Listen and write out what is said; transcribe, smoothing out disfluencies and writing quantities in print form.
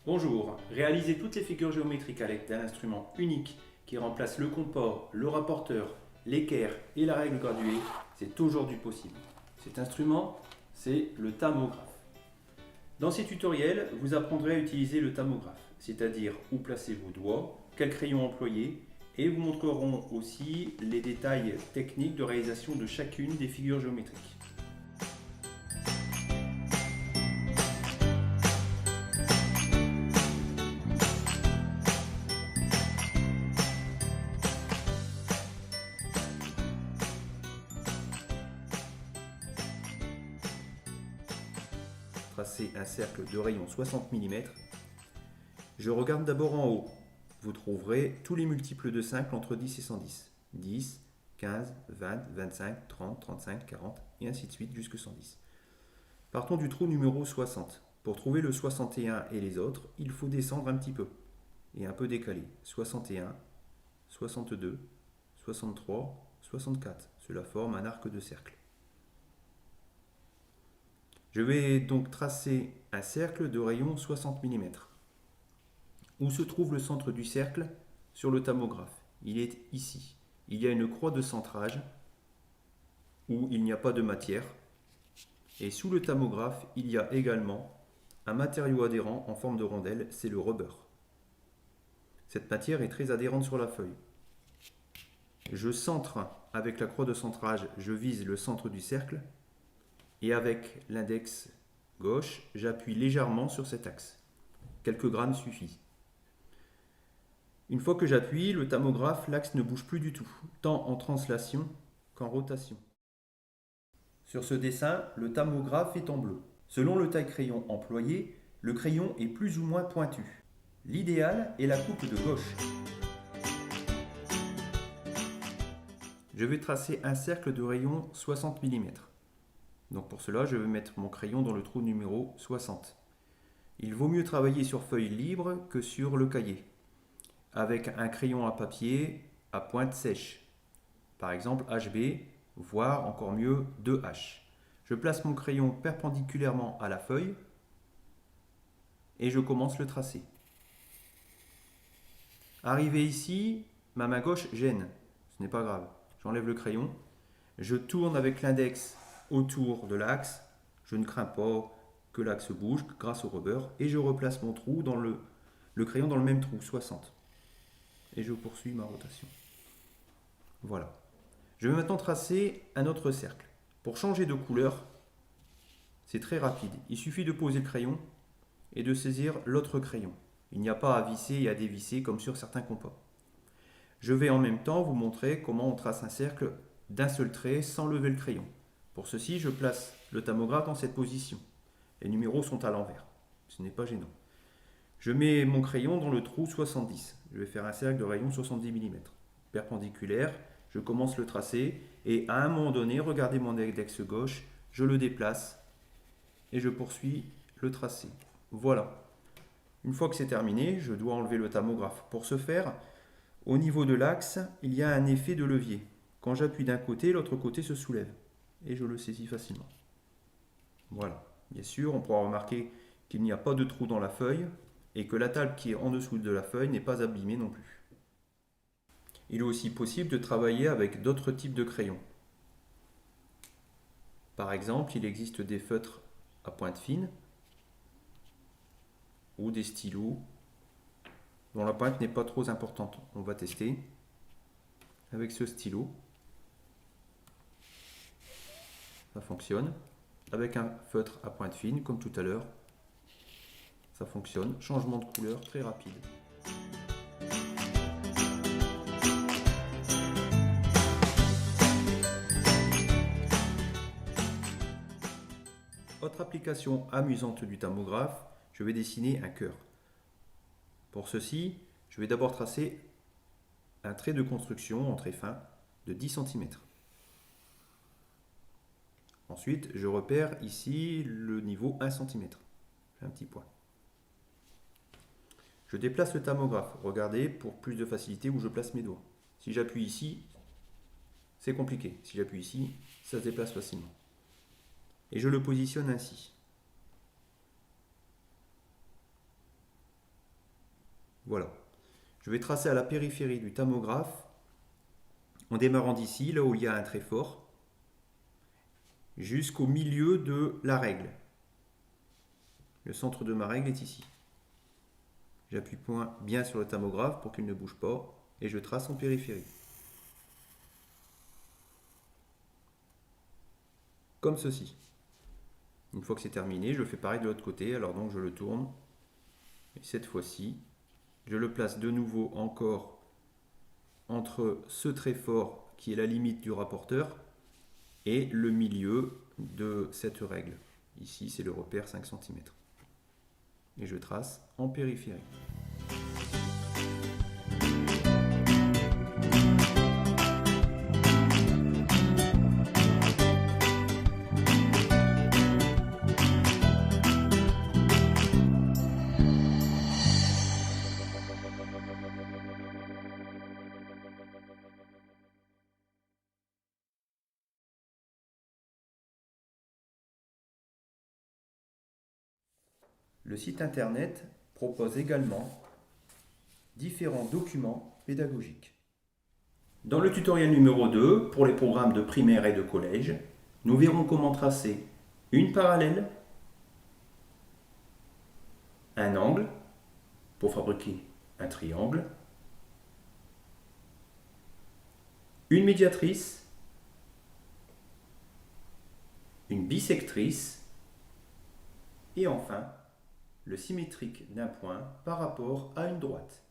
Bonjour, réaliser toutes les figures géométriques à l'aide d'un instrument unique qui remplace le compas, le rapporteur, l'équerre et la règle graduée, c'est aujourd'hui possible. Cet instrument, c'est le tamographe. Dans ces tutoriels, vous apprendrez à utiliser le tamographe, c'est-à-dire où placer vos doigts, quel crayon employer, et vous montrerons aussi les détails techniques de réalisation de chacune des figures géométriques. Tracer un cercle de rayon 60 mm. Je regarde d'abord en haut. Vous trouverez tous les multiples de 5 entre 10 et 110. 10, 15, 20, 25, 30, 35, 40 et ainsi de suite jusqu'à 110. Partons du trou numéro 60. Pour trouver le 61 et les autres, il faut descendre un petit peu et un peu décaler. 61, 62, 63, 64. Cela forme un arc de cercle. Je vais donc tracer un cercle de rayon 60 mm. Où se trouve le centre du cercle sur le tamographe? Il est ici. Il y a une croix de centrage où il n'y a pas de matière. Et sous le tamographe, il y a également un matériau adhérent en forme de rondelle, c'est le rubber. Cette matière est très adhérente sur la feuille. Je centre avec la croix de centrage, je vise le centre du cercle. Et avec l'index gauche, j'appuie légèrement sur cet axe. Quelques grammes suffit. Une fois que j'appuie, le tamographe, l'axe ne bouge plus du tout, tant en translation qu'en rotation. Sur ce dessin, le tamographe est en bleu. Selon le taille-crayon employé, le crayon est plus ou moins pointu. L'idéal est la coupe de gauche. Je vais tracer un cercle de rayon 60 mm. Donc pour cela, je vais mettre mon crayon dans le trou numéro 60. Il vaut mieux travailler sur feuille libre que sur le cahier, avec un crayon à papier à pointe sèche, par exemple HB, voire encore mieux 2H. Je place mon crayon perpendiculairement à la feuille et je commence le tracé. Arrivé ici, ma main gauche gêne, ce n'est pas grave. J'enlève le crayon, je tourne avec l'index autour de l'axe, je ne crains pas que l'axe bouge grâce au rubber et je replace mon trou dans le crayon dans le même trou, 60. Et je poursuis ma rotation. Voilà. Je vais maintenant tracer un autre cercle. Pour changer de couleur, c'est très rapide. Il suffit de poser le crayon et de saisir l'autre crayon. Il n'y a pas à visser et à dévisser comme sur certains compas. Je vais en même temps vous montrer comment on trace un cercle d'un seul trait sans lever le crayon. Pour ceci, je place le tamographe dans cette position. Les numéros sont à l'envers. Ce n'est pas gênant. Je mets mon crayon dans le trou 70. Je vais faire un cercle de rayon 70 mm. Perpendiculaire, je commence le tracé et à un moment donné, regardez mon index gauche, je le déplace et je poursuis le tracé. Voilà. Une fois que c'est terminé, je dois enlever le tamographe. Pour ce faire, au niveau de l'axe, il y a un effet de levier. Quand j'appuie d'un côté, l'autre côté se soulève et je le saisis facilement. Voilà. Bien sûr, on pourra remarquer qu'il n'y a pas de trou dans la feuille et que la table qui est en dessous de la feuille n'est pas abîmée non plus. Il est aussi possible de travailler avec d'autres types de crayons. Par exemple, il existe des feutres à pointe fine ou des stylos dont la pointe n'est pas trop importante. On va tester avec ce stylo. Ça fonctionne. Avec un feutre à pointe fine, comme tout à l'heure, ça fonctionne. Changement de couleur très rapide. Autre application amusante du tamographe, je vais dessiner un cœur. Pour ceci, je vais d'abord tracer un trait de construction en trait fin de 10 cm. Ensuite, je repère ici le niveau 1 cm. Un petit point. Je déplace le tamographe. Regardez pour plus de facilité où je place mes doigts. Si j'appuie ici, c'est compliqué. Si j'appuie ici, ça se déplace facilement. Et je le positionne ainsi. Voilà. Je vais tracer à la périphérie du thermographe, en démarrant d'ici, là où il y a un trait fort, jusqu'au milieu de la règle. Le centre de ma règle est ici. J'appuie bien sur le thermographe pour qu'il ne bouge pas et je trace en périphérie. Comme ceci. Une fois que c'est terminé, je fais pareil de l'autre côté, alors donc je le tourne. Et cette fois-ci, je le place de nouveau encore entre ce trait fort qui est la limite du rapporteur et le milieu de cette règle. Ici, c'est le repère 5 cm. Et je trace en périphérie. Le site internet propose également différents documents pédagogiques. Dans le tutoriel numéro 2, pour les programmes de primaire et de collège, nous verrons comment tracer une parallèle, un angle pour fabriquer un triangle, une médiatrice, une bisectrice et enfin le symétrique d'un point par rapport à une droite.